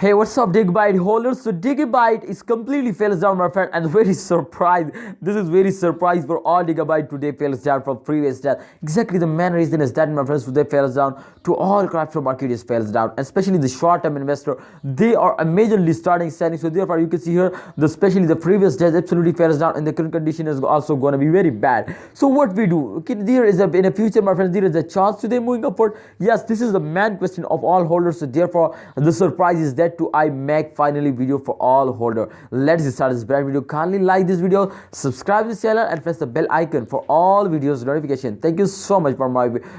Hey, what's up, Digibyte holders? So Digibyte is completely fails down, my friend, and very surprised. This is very surprised for all Digibyte today fails down from previous day. Exactly the main reason is that, my friends, today fails down to all crypto market is fails down, especially the short-term investor. They are majorly starting selling. So therefore, you can see here, especially the previous days absolutely fails down, and the current condition is also going to be very bad. So what we do? Okay, there is in the future, my friends, there is a chance today moving upward. Yes, this is the main question of all holders. So therefore, the surprise is that to I make finally video for all holder. Let's start this brand video. Kindly like this video, subscribe this channel, and press the bell icon for all videos notification. Thank you so much for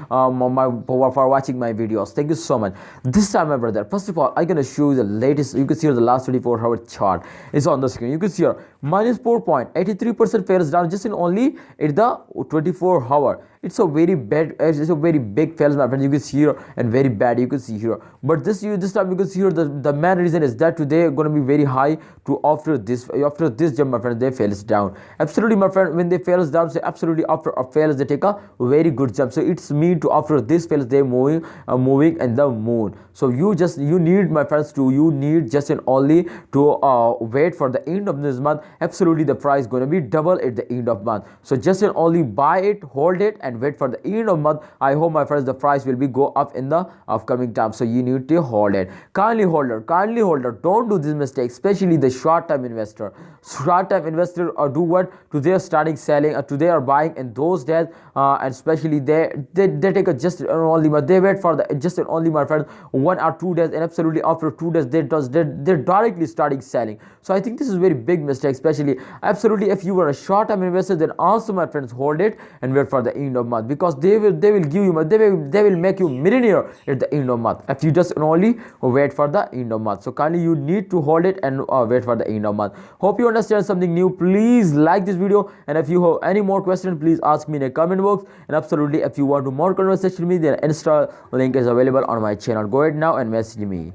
for watching my videos. Thank you so much. This time, my brother, first of all, I'm gonna show you the latest. You can see here the last 24-hour chart is on the screen. You can see here minus 4.83% fails down just in only at the 24-hour. It's a very bad, it's a very big fails, my friend. You can see here, and very bad you can see here. But this time you can see here the main reason is that today going to be very high to after this jump, my friend, they fails down. Absolutely, my friend, when they fails down, so absolutely after a fails they take a very good jump. So it's mean to after this fails they moving and the moon. So you need, my friends, you need just and only to wait for the end of this month. Absolutely the price going to be double at the end of month. So just and only buy it, hold it, and wait for the end of month. I hope, my friends, the price will be go up in the upcoming time. So you need to hold it. Kindly holder, don't do this mistake, especially the short-term investor. Short-term investor do what? Today are starting selling, today are buying in those days, and especially they take a just only, but they wait for the just and only, my friend, 1 or 2 days, and absolutely after 2 days they're directly starting selling. So I think this is a very big mistake, especially absolutely if you were a short-term investor, then also, my friends, hold it and wait for the end of month, because they will give you, they will make you millionaire at the end of month if you just only wait for the end of month. So kindly you need to hold it and wait for the end of month. Hope you understand something new. Please like this video, and if you have any more questions, please ask me in the comment box. And absolutely, if you want to more conversation with me, then Insta link is available on my channel. Go ahead now and message me.